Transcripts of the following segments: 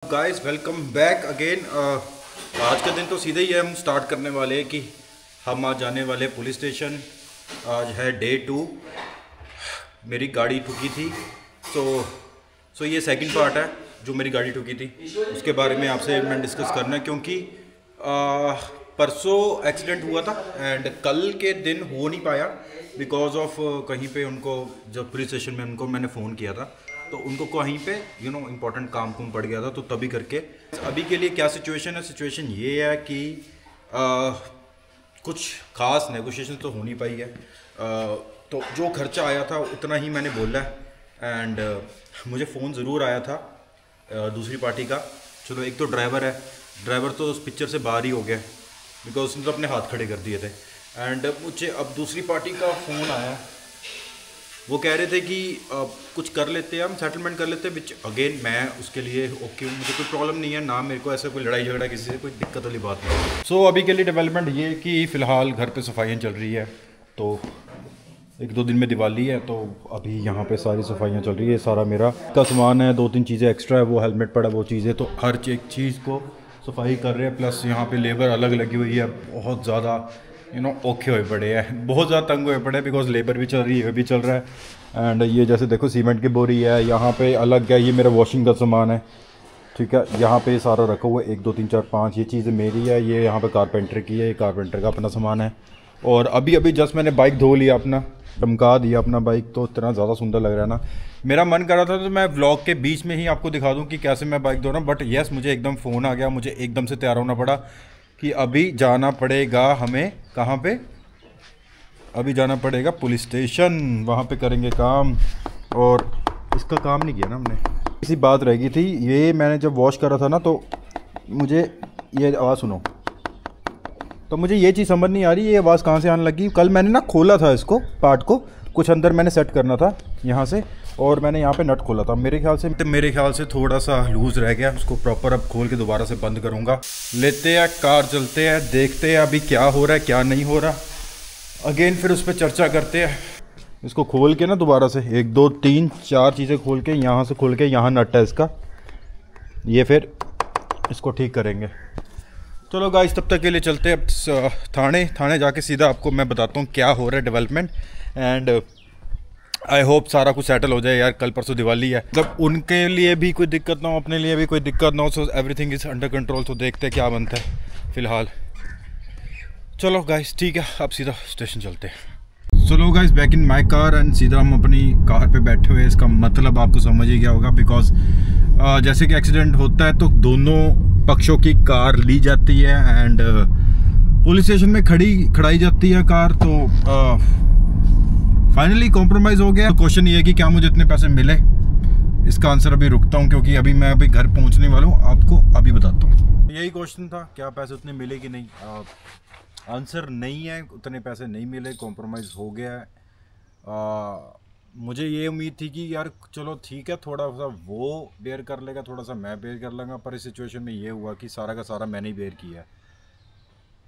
Guys welcome back again. आज का दिन तो सीधे ही हम स्टार्ट करने वाले हैं कि हम आज जाने वाले पुलिस स्टेशन। आज है डे 2। मेरी गाड़ी ठुकी थी, सो ये सेकंड पार्ट है जो मेरी गाड़ी ठुकी थी, उसके बारे में आपसे मैं डिस्कस करना है क्योंकि परसों एक्सीडेंट हुआ था एंड कल के दिन हो नहीं पाया बिकॉज ऑफ कहीं पे उनको जब पुलिस स्टेशन में उनको मैंने फ़ोन किया था तो उनको कहीं पे इम्पोर्टेंट काम पड़ गया था, तो तभी करके अभी के लिए क्या सिचुएशन है। सिचुएशन ये है कि कुछ खास नेगोशिएशन तो हो नहीं पाई है। तो जो खर्चा आया था उतना ही मैंने बोला है एंड मुझे फ़ोन ज़रूर आया था दूसरी पार्टी का। चलो एक तो ड्राइवर तो उस पिक्चर से बाहर ही हो गया बिकॉज उसने तो अपने हाथ खड़े कर दिए थे एंड मुझे अब दूसरी पार्टी का फ़ोन आया। वो कह रहे थे कि कुछ कर लेते हैं, हम सेटलमेंट कर लेते हैं विच अगेन मैं उसके लिए ओके हूँ, मुझे कोई प्रॉब्लम नहीं है ना, मेरे को ऐसा कोई लड़ाई झगड़ा किसी से कोई दिक्कत वाली बात नहीं। सो अभी के लिए डेवलपमेंट ये कि फ़िलहाल घर पे सफाइयाँ चल रही है, तो 1-2 दिन में दिवाली है तो अभी यहाँ पे सारी सफाइयाँ चल रही है। सारा मेरा का सामान है, 2-3 चीज़ें एक्स्ट्रा है, वो हेलमेट पड़ा वो चीज़ें, तो हर एक चीज़ को सफाई कर रहे हैं। प्लस यहाँ पे लेबर अलग लगी हुई है, बहुत ज़्यादा औखे हुए पड़े हैं, बहुत ज़्यादा तंग हुए पड़े हैं बिकॉज लेबर भी चल रही है, भी चल रहा है। एंड ये जैसे देखो सीमेंट की बोरी है, यहाँ पे अलग है, ये मेरा वॉशिंग का सामान है, ठीक है। यहाँ पे सारा रखा हुआ है 1 2 3 4 5, ये चीज़ें मेरी है, ये यहाँ पे कारपेंटर की है, ये कारपेंटर का अपना सामान है। और अभी जस्ट मैंने बाइक धो लिया, अपना चमका दिया अपना बाइक, तो इतना ज़्यादा सुंदर लग रहा है ना। मेरा मन कर रहा था तो मैं व्लॉग के बीच में ही आपको दिखा दूँ कि कैसे मैं बाइक धो रहा हूँ, बट येस मुझे एकदम फ़ोन आ गया, मुझे एकदम से तैयार होना पड़ा कि अभी जाना पड़ेगा हमें, कहाँ पे, अभी जाना पड़ेगा पुलिस स्टेशन, वहाँ पे करेंगे काम। और इसका काम नहीं किया ना हमने, इसी बात रह गई थी। ये मैंने जब वॉश करा था ना तो मुझे ये आवाज़ सुनो, तो मुझे ये चीज़ समझ नहीं आ रही ये आवाज़ कहाँ से आने लगी। कल मैंने ना खोला था इसको, पार्ट को कुछ अंदर मैंने सेट करना था यहाँ से, और मैंने यहाँ पे नट खोला था, मेरे ख्याल से थोड़ा सा लूज़ रह गया, उसको प्रॉपर अब खोल के दोबारा से बंद करूँगा। लेते हैं कार, चलते हैं, देखते हैं अभी क्या हो रहा है क्या नहीं हो रहा, अगेन फिर उस पर चर्चा करते हैं। इसको खोल के ना दोबारा से 1 2 3 4 चीज़ें खोल के, यहाँ से खोल के, यहाँ नट है इसका, ये फिर इसको ठीक करेंगे। चलो गाइस तब तक के लिए चलते हैं अब थाने जाके सीधा आपको मैं बताता हूँ क्या हो रहा है डेवलपमेंट। एंड आई होप सारा कुछ सेटल हो जाए यार, कल परसों दिवाली है, मतलब उनके लिए भी कोई दिक्कत ना हो, अपने लिए भी कोई दिक्कत ना हो, so everything is under control. तो देखते हैं क्या बनता है फ़िलहाल। चलो गाइस ठीक है, अब सीधा स्टेशन चलते हैं। चलो guys back in my car and सीधा हम अपनी कार पे बैठे हुए। इसका मतलब आपको समझ ही गया होगा बिकॉज जैसे कि एक्सीडेंट होता है तो दोनों पक्षों की कार ली जाती है एंड पुलिस स्टेशन में खड़ाई जाती है कार। तो फाइनली कॉम्प्रोमाइज़ हो गया। तो क्वेश्चन ये है कि क्या मुझे इतने पैसे मिले, इसका आंसर अभी रुकता हूँ क्योंकि अभी मैं घर पहुँचने वाला हूँ, आपको अभी बताता हूँ। यही क्वेश्चन था, क्या पैसे उतने मिले कि नहीं। आंसर नहीं है, उतने पैसे नहीं मिले, कॉम्प्रोमाइज़ हो गया है। मुझे ये उम्मीद थी कि यार चलो ठीक है, थोड़ा सा वो बेयर कर लेगा, थोड़ा सा मैं बेयर कर लूँगा, पर इस सिचुएशन में ये हुआ कि सारा का सारा मैंने ही बेयर किया है।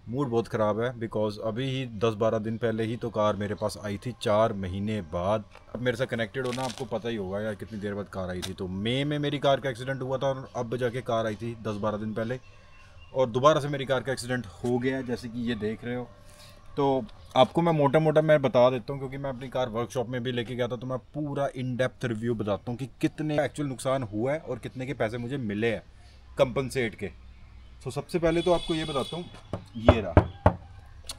मूड बहुत ख़राब है बिकॉज अभी ही 10-12 दिन पहले ही तो कार मेरे पास आई थी, 4 महीने बाद। अब मेरे साथ कनेक्टेड हो ना, आपको पता ही होगा यार कितनी देर बाद कार आई थी। तो मई में मेरी कार का एक्सीडेंट हुआ था और अब जाके कार आई थी 10-12 दिन पहले, और दोबारा से मेरी कार का एक्सीडेंट हो गया है जैसे कि ये देख रहे हो। तो आपको मैं मोटा मैं बता देता हूँ क्योंकि मैं अपनी कार वर्कशॉप में भी लेके गया था, तो मैं पूरा इन डेप्थ रिव्यू बताता हूँ कि कितने एक्चुअल नुकसान हुआ है और कितने के पैसे मुझे मिले हैं कंपनसेट के। सो सबसे पहले तो आपको ये बताता हूँ, ये रहा।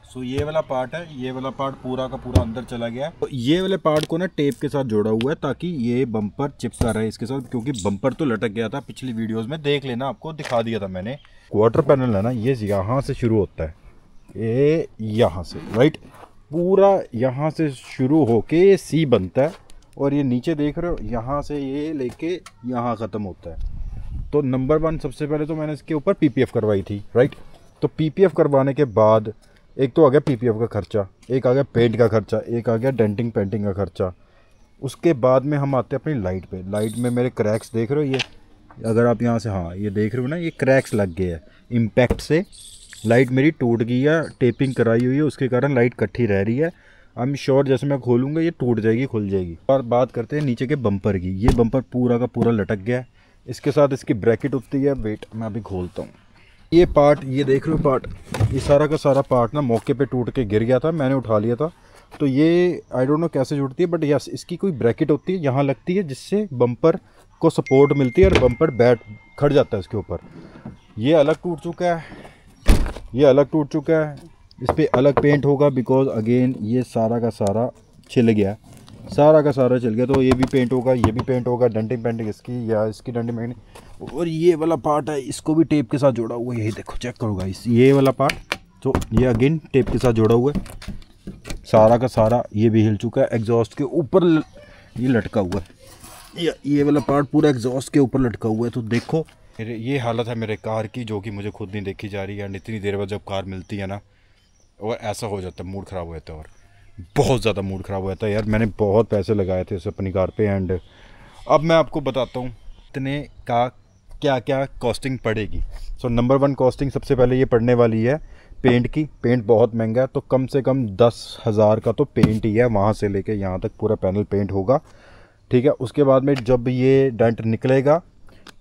सो ये वाला पार्ट है, ये वाला पार्ट पूरा का पूरा अंदर चला गया है। तो ये वाले पार्ट को ना टेप के साथ जोड़ा हुआ है ताकि ये बम्पर चिपका रहे इसके साथ, क्योंकि बम्पर तो लटक गया था। पिछली वीडियोज़ में देख लेना, आपको दिखा दिया था मैंने। क्वार्टर पैनल है ना, ये यहाँ से शुरू होता है, ये यहाँ से राइट, पूरा यहाँ से शुरू होके सी बनता है, और ये नीचे देख रहे हो यहाँ से ये लेके यहाँ ख़त्म होता है। तो नंबर 1 सबसे पहले तो मैंने इसके ऊपर पीपीएफ करवाई थी, राइट। तो पीपीएफ करवाने के बाद एक तो आ गया पीपीएफ का खर्चा, एक आ गया पेंट का खर्चा, एक आ गया डेंटिंग पेंटिंग का खर्चा। उसके बाद में हम आते हैं अपनी लाइट पे। लाइट में मेरे क्रैक्स देख रहे हो, ये अगर आप यहाँ से, हाँ ये देख रहे हो ना, ये क्रैक्स लग गए हैं इम्पैक्ट से। लाइट मेरी टूट गई है, टेपिंग कराई हुई है, उसके कारण लाइट इकट्ठी रह रही है। आई एम श्योर जैसे मैं खोलूँगा ये टूट जाएगी, खुल जाएगी। और बात करते हैं नीचे के बम्पर की। ये बम्पर पूरा का पूरा लटक गया है, इसके साथ इसकी ब्रैकेट होती है। वेट मैं अभी खोलता हूँ ये पार्ट, ये देख रहे हो पार्ट, ये सारा का सारा पार्ट ना मौके पे टूट के गिर गया था, मैंने उठा लिया था। तो ये आई डोंट नो कैसे जुड़ती है, बट यस इसकी कोई ब्रैकेट होती है यहाँ लगती है, जिससे बम्पर को सपोर्ट मिलती है और बम्पर बैठ खड़ जाता है इसके ऊपर। ये अलग टूट चुका है, ये अलग टूट चुका है, इस पर अलग पेंट होगा बिकॉज अगेन ये सारा का सारा छिल गया, सारा का सारा चल गया। तो ये भी पेंट होगा, ये भी पेंट होगा, डंटिंग पेंटिंग इसकी या इसकी डंटिंग पेंटिंग। और ये वाला पार्ट है, इसको भी टेप के साथ जोड़ा हुआ है, यही देखो चेक करो गाइस, ये वाला पार्ट तो ये अगेन टेप के साथ जोड़ा हुआ है, सारा का सारा। ये भी हिल चुका है, एग्जॉस्ट के ऊपर ये लटका हुआ है, ये वाला पार्ट पूरा एग्जॉस्ट के ऊपर लटका हुआ है। तो देखो ये हालत है मेरे कार की, जो कि मुझे खुद नहीं देखी जा रही है। एंड इतनी देर बाद जब कार मिलती है ना, और ऐसा हो जाता है, मूड ख़राब हो जाता है, और बहुत ज़्यादा मूड ख़राब हो जाता है यार। मैंने बहुत पैसे लगाए थे इस अपनी कार पे, एंड अब मैं आपको बताता हूँ इतने का क्या क्या कॉस्टिंग पड़ेगी। सो नंबर 1 कॉस्टिंग सबसे पहले ये पड़ने वाली है पेंट की। पेंट बहुत महंगा है, तो कम से कम 10,000 का तो पेंट ही है, वहाँ से लेके यहाँ तक पूरा पैनल पेंट होगा, ठीक है। उसके बाद में जब ये डेंट निकलेगा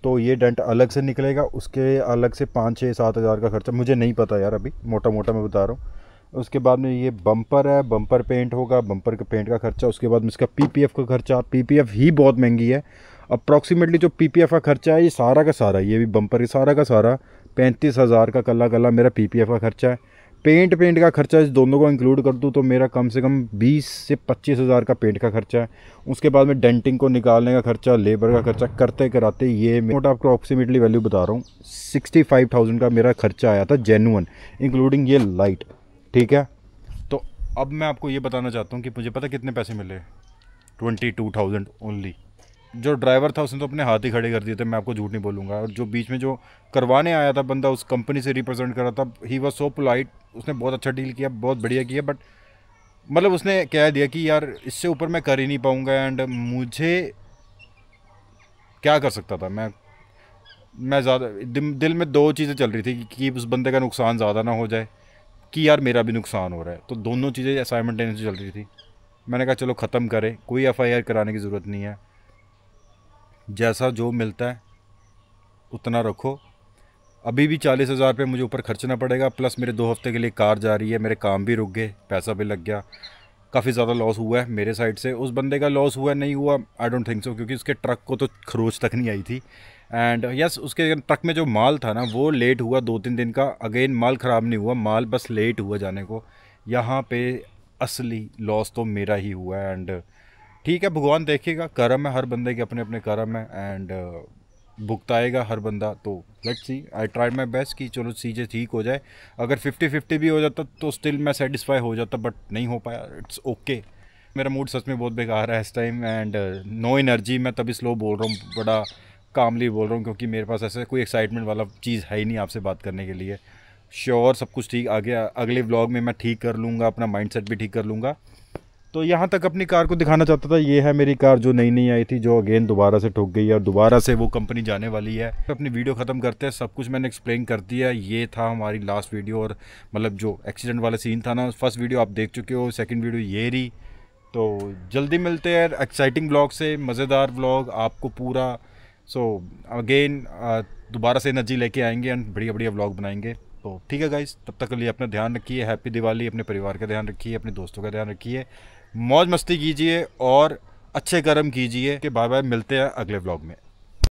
तो ये डेंट अलग से निकलेगा, उसके अलग से 5-6-7 हज़ार का खर्चा, मुझे नहीं पता यार, अभी मोटा मोटा मैं बता रहा हूँ। उसके बाद में ये बम्पर है, बम्पर पेंट होगा, बम्पर के पेंट का खर्चा। उसके बाद में इसका पीपीएफ का खर्चा, पीपीएफ ही बहुत महंगी है। अप्रॉक्सीमेटली जो पीपीएफ का खर्चा है ये सारा का सारा, ये भी बम्पर के सारा का सारा 35,000 का कल्ला कल्ला मेरा पीपीएफ का खर्चा है। पेंट का खर्चा इस दोनों को इंक्लूड कर दूँ तो मेरा कम से कम 20 से 25 हज़ार का पेंट का खर्चा है। उसके बाद में डेंटिंग को निकालने का खर्चा, लेबर का खर्चा, करते कराते ये मोटा अप्रॉक्सीमेटली वैल्यू बता रहा हूँ 65,000 का मेरा खर्चा आया था जेन्युइन, इंक्लूडिंग ये लाइट, ठीक है। तो अब मैं आपको ये बताना चाहता हूँ कि मुझे पता कितने पैसे मिले, 22,000 ओनली। जो ड्राइवर था उसने तो अपने हाथ ही खड़े कर दिए थे, मैं आपको झूठ नहीं बोलूँगा। और जो बीच में जो करवाने आया था बंदा, उस कंपनी से रिप्रेजेंट कर रहा था, ही वॉज सो पोलाइट, उसने बहुत अच्छा डील किया, बहुत बढ़िया किया, बट मतलब उसने कह दिया कि यार इससे ऊपर मैं कर ही नहीं पाऊँगा। एंड मुझे क्या कर सकता था मैं ज़्यादा दिल में 2 चीज़ें चल रही थी कि उस बंदे का नुकसान ज़्यादा ना हो जाए, कि यार मेरा भी नुकसान हो रहा है। तो दोनों चीज़ें साइमल्टेनियसली चल रही थी। मैंने कहा चलो ख़त्म करें, कोई एफआईआर कराने की ज़रूरत नहीं है, जैसा जो मिलता है उतना रखो। अभी भी 40,000 पे मुझे ऊपर खर्चना पड़ेगा, प्लस मेरे 2 हफ्ते के लिए कार जा रही है, मेरे काम भी रुक गए, पैसा भी लग गया, काफ़ी ज़्यादा लॉस हुआ है मेरे साइड से। उस बंदे का लॉस हुआ नहीं हुआ आई डोंट थिंक सो, क्योंकि उसके ट्रक को तो खरोच तक नहीं आई थी। एंड यस उसके ट्रक में जो माल था ना वो लेट हुआ 2-3 दिन का। अगेन माल ख़राब नहीं हुआ, माल बस लेट हुआ जाने को। यहाँ पे असली लॉस तो मेरा ही हुआ है। एंड ठीक है, भगवान देखेगा, कर्म है हर बंदे के, अपने अपने कर्म है, एंड भुगताएगा हर बंदा। तो let's see, I tried my best कि चलो चीज़ें ठीक हो जाए। अगर 50-50 भी हो जाता तो स्टिल मैं सेटिस्फाई हो जाता, बट नहीं हो पाया, इट्स ओके। मेरा मूड सच में बहुत बेकार है इस टाइम, एंड नो एनर्जी। मैं तभी स्लो बोल रहा हूँ, बड़ा कामली बोल रहा हूँ, क्योंकि मेरे पास ऐसे कोई एक्साइटमेंट वाला चीज़ है ही नहीं आपसे बात करने के लिए। श्योर सब कुछ ठीक, आगे अगले व्लॉग में मैं ठीक कर लूँगा, अपना माइंडसेट भी ठीक कर लूँगा। तो यहाँ तक अपनी कार को दिखाना चाहता था। ये है मेरी कार जो नई नई आई थी, जो अगेन दोबारा से ठुक गई है और दोबारा से वो कंपनी जाने वाली है। अपनी वीडियो ख़त्म करते हैं, सब कुछ मैंने एक्सप्लेन कर दिया। ये था हमारी लास्ट वीडियो, और मतलब जो एक्सीडेंट वाला सीन था ना, फर्स्ट वीडियो आप देख चुके हो, सेकंड वीडियो ये रही। तो जल्दी मिलते हैं एक्साइटिंग व्लॉग से, मज़ेदार व्लॉग आपको पूरा। सो अगेन दोबारा से एनर्जी लेके आएंगे एंड बढ़िया बढ़िया व्लॉग बनाएंगे। तो ठीक है गाइस, तब तक के लिए अपना ध्यान रखिए। हैप्पी दिवाली। अपने परिवार का ध्यान रखिए, अपने दोस्तों का ध्यान रखिए, मौज मस्ती कीजिए और अच्छे कर्म कीजिए। कि बाय बाय, मिलते हैं अगले व्लॉग में।